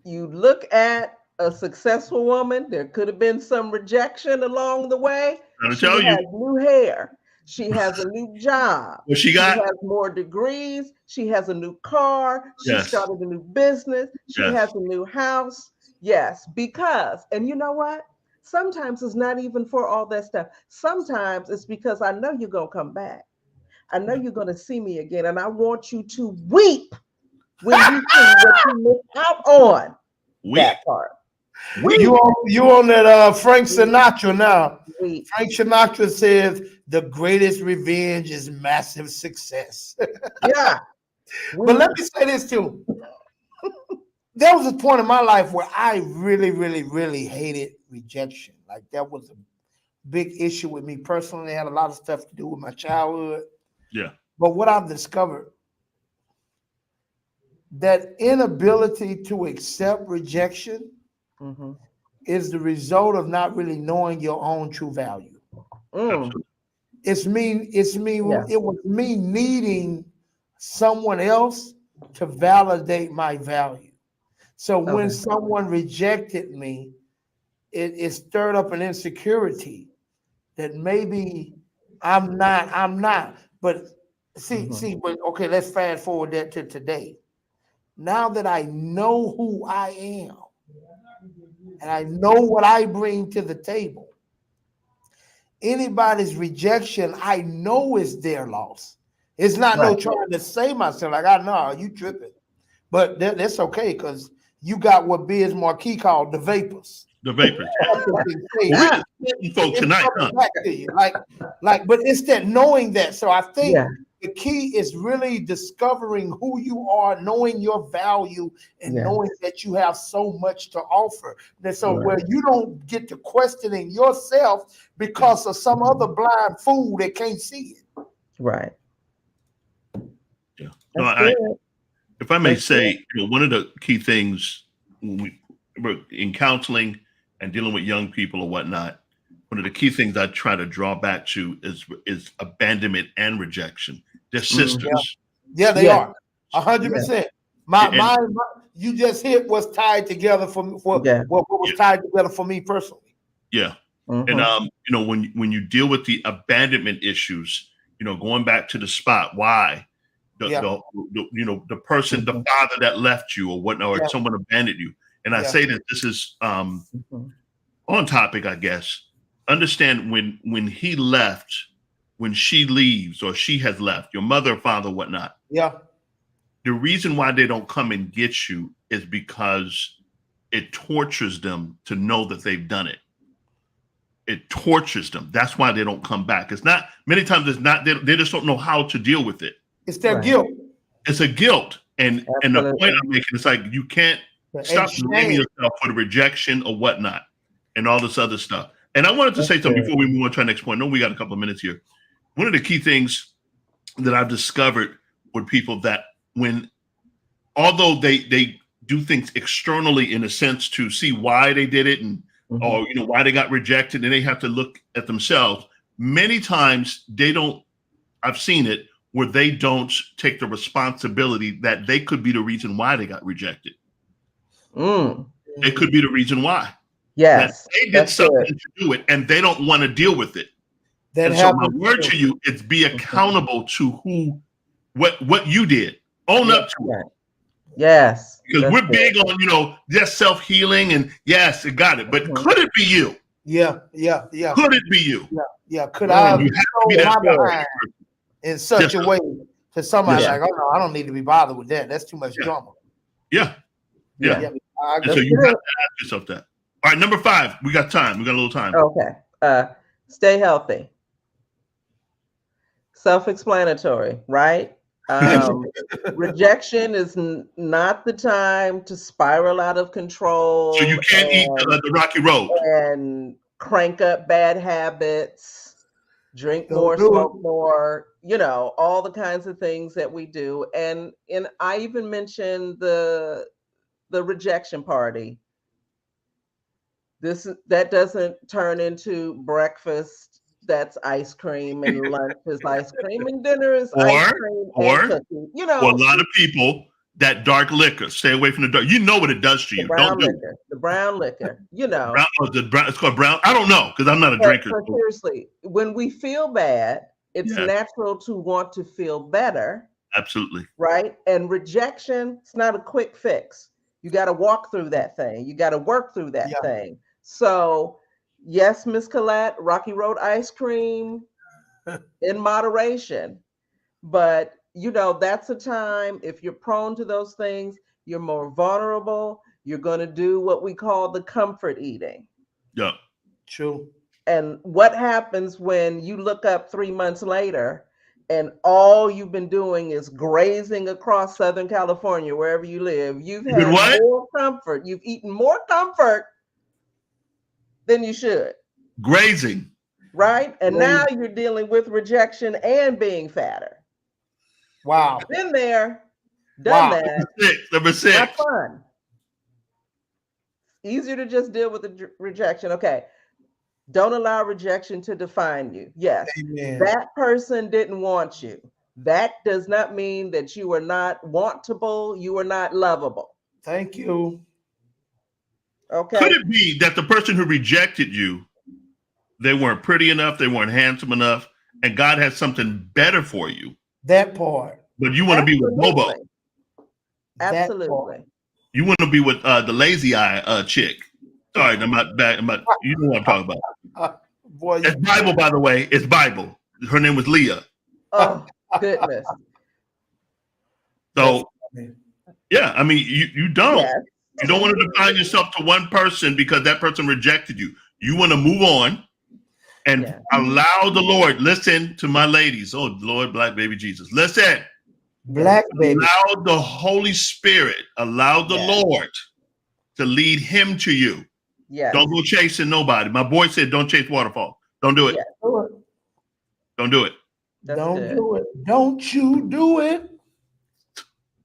you look at a successful woman, there could have been some rejection along the way. She has new hair. She has a new job. What she has more degrees. She has a new car. She started a new business. She has a new house. Yes, because, and you know what? Sometimes it's not even for all that stuff. Sometimes it's because I know you're going to come back. I know you're going to see me again. And I want you to weep when you see what you missed out on. That part. You on that Frank Sinatra now. Frank Sinatra says the greatest revenge is massive success. Yeah. But let me say this too. There was a point in my life where I really, really, really hated rejection. Like that was a big issue with me personally. It had a lot of stuff to do with my childhood. Yeah. But what I've discovered, that inability to accept rejection is the result of not really knowing your own true value. It was me needing someone else to validate my value. So when someone rejected me, it stirred up an insecurity that maybe I'm not. But but okay, let's fast forward that to today. Now that I know who I am and I know what I bring to the table, anybody's rejection, I know is their loss. It's not no Right. trying to save myself. Like, I know you tripping, but that's okay because you got what Biz Marquis called the vapors. The vapors. That's what they say. Well, we're just folk It's tonight, huh? coming back to you. But it's that knowing that. So I think Yeah. the key is really discovering who you are, knowing your value, and Yeah. knowing that you have so much to offer. And so Right. where you don't get to questioning yourself because of some other blind fool that can't see it. Right. Yeah. No, That's good. if I may That's say, one of the key things when we're in counseling and dealing with young people or whatnot, one of the key things I try to draw back to is abandonment and rejection. They're sisters. Yeah, they Yeah. are 100%. You just hit what's tied together for what was tied together for me personally. Yeah. Mhm. And when you deal with the abandonment issues, going back to the spot, why the person, the father that left you or whatnot, or someone abandoned you. And I say that this is on topic, I guess. Understand when he left, when she leaves or she has left, your mother or father, whatnot. Yeah. The reason why they don't come and get you is because it tortures them to know that they've done it. It tortures them. That's why they don't come back. It's not, many times it's not, they just don't know how to deal with it. It's their guilt. It's a guilt. And the point I'm making is like, you can't stop blaming yourself for the rejection or whatnot and all this other stuff. And I wanted to say something before we move on to our next point. I know we got a couple of minutes here. One of the key things that I've discovered with people that although they do things externally in a sense to see why they did it and or why they got rejected, and they have to look at themselves. Many times I've seen it where they don't take the responsibility that they could be the reason why they got rejected. It could be the reason why. Yes. That they did something to do it and they don't want to deal with it. And so my word to you is be accountable to what you did. Own up to it. Yes. Because we're big on, just self-healing and yes, it got it. But could it be you? Yeah. Could it be you? Yeah. Could I have you have to be that behind in such a way to somebody like, oh no, I don't need to be bothered with that. That's too much drama. Yeah. And so you have to ask yourself that. All right, number 5. We got time. We got a little time. Okay. Stay healthy. Self-explanatory, right? Rejection is not the time to spiral out of control. So you can't eat the rocky road and crank up bad habits, drink more, smoke more, all the kinds of things that we do. And I even mentioned the rejection party. That doesn't turn into breakfast. That's ice cream, and lunch is ice cream, and dinner is ice cream and cookie. For a lot of people, that dark liquor. Stay away from the dark. You know what it does to you. Don't do it. The brown liquor. It's called brown. I don't know because I'm not a drinker. But seriously, when we feel bad, it's natural to want to feel better. Absolutely. Right. And rejection, it's not a quick fix. You got to walk through that thing. You got to work through that thing. So, yes, Miss Collette, Rocky Road ice cream in moderation. But, that's a time, if you're prone to those things, you're more vulnerable. You're going to do what we call the comfort eating. Yeah. True. And what happens when you look up 3 months later and all you've been doing is grazing across Southern California, wherever you live? You've had more comfort. You've eaten more comfort than you should. Grazing. Right? And now you're dealing with rejection and being fatter. Wow. Been there, done that. Number 6. Not fun. Easier to just deal with the rejection. Okay. Don't allow rejection to define you. Yes, that person didn't want you. That does not mean that you are not wantable. You are not lovable. Thank you. Okay. Could it be that the person who rejected you, they weren't pretty enough, they weren't handsome enough, and God has something better for you? That part. But you want to be with Bobo. Absolutely. You want to be with the lazy eye chick. Sorry, I'm not back. You know what I'm talking about. Boy, it's Bible, by the way. It's Bible. Her name was Leah. Oh, Goodness. So, yeah, I mean, you don't. Yes. You don't want to define yourself to one person because that person rejected you. You want to move on and Yeah. allow the Lord. Listen to my ladies. Oh, Lord, black baby Jesus. Listen. Black baby. Allow the Holy Spirit, allow the Lord to lead him to you. Yes. Don't go chasing nobody. My boy said, don't chase waterfall. Don't do it. Yes. Don't do it. Don't do it. Don't you do it.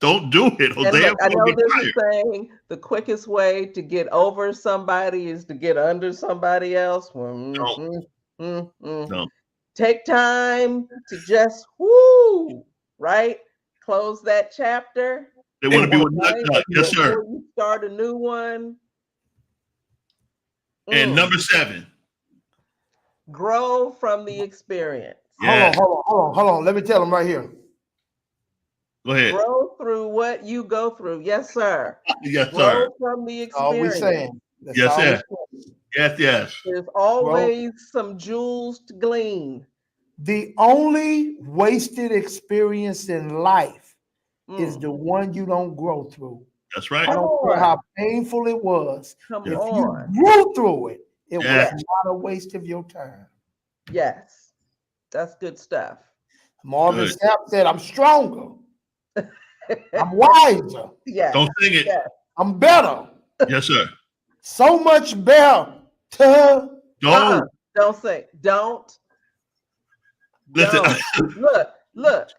Don't do it. And Hosea, look, I know this is saying the quickest way to get over somebody is to get under somebody else. No. Take time to just right? Close that chapter. They want to be with right? Yes, sir. Before you start a new one. And number 7. Grow from the experience. Yes. Hold on. Let me tell them right here. Go ahead. Grow through what you go through. Yes, sir. Yes, Grow sir. from the experience. All we saying. Yes, sir. Yes. There's always some jewels to glean. The only wasted experience in life is the one you don't grow through. That's right. I don't care how painful it was. If you grew through it, it was not a waste of your time. Yes. That's good stuff. Marvin Sapp said, I'm stronger. I'm wiser. Yeah. Don't sing it. Yes. I'm better. Yes, sir. So much better. Don't say. Don't. Listen. Look.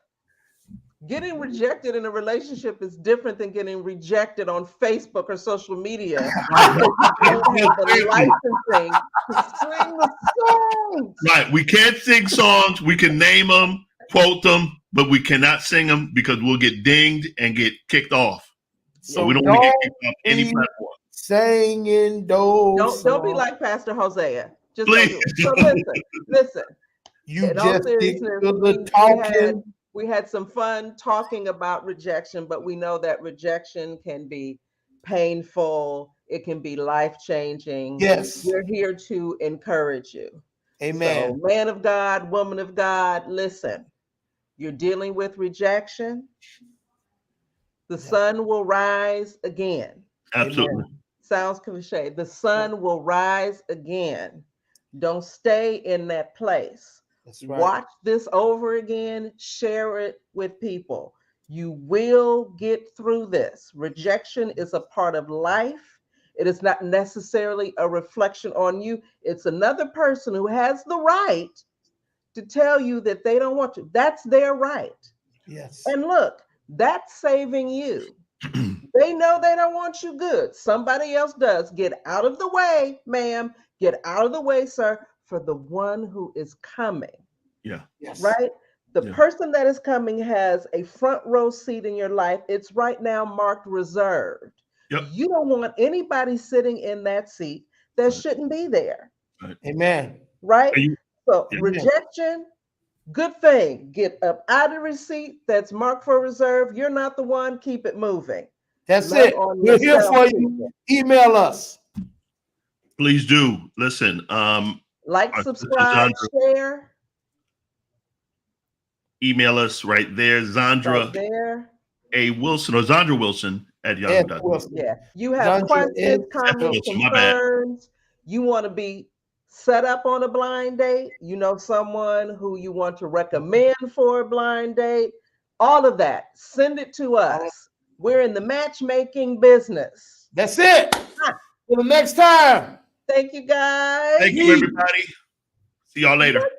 Getting rejected in a relationship is different than getting rejected on Facebook or social media. You don't have the licensing to sing the songs. Right. We can't sing songs. We can name them, quote them, but we cannot sing them because we'll get dinged and get kicked off. So we don't want to get kicked off any platform. Singing those. Don't be like Pastor Hosea. Just please. So listen. You just stick to the talking. We had some fun talking about rejection, but we know that rejection can be painful. It can be life-changing. Yes. We're here to encourage you. Amen. So, man of God, woman of God, listen. You're dealing with rejection. The sun will rise again. Absolutely. Amen. Sounds cliche. The sun will rise again. Don't stay in that place. That's right. Watch this over again. Share it with people. You will get through this. Rejection is a part of life. It is not necessarily a reflection on you. It's another person who has the right to tell you that they don't want you. That's their right. Yes. And look, that's saving you. They know they don't want you good. Somebody else does. Get out of the way, ma'am. Get out of the way, sir, for the one who is coming. Yeah. Yes. Right? The person that is coming has a front row seat in your life. It's right now marked reserved. Yep. You don't want anybody sitting in that seat that shouldn't be there. Right. Amen. Right? Rejection, good thing. Get up out of the seat that's marked for reserve. You're not the one. Keep it moving. That's it. We're here for you. Email us. Please do. Listen. Like, subscribe, share. Email us right there, Zandra A. Wilson or Zandra Wilson at yahoo.com. Yeah. You have questions, comments, concerns. You want to be set up on a blind date. You know someone who you want to recommend for a blind date. All of that. Send it to us. We're in the matchmaking business. That's it. Till the next time. Thank you, guys. Thank you, everybody. See y'all later.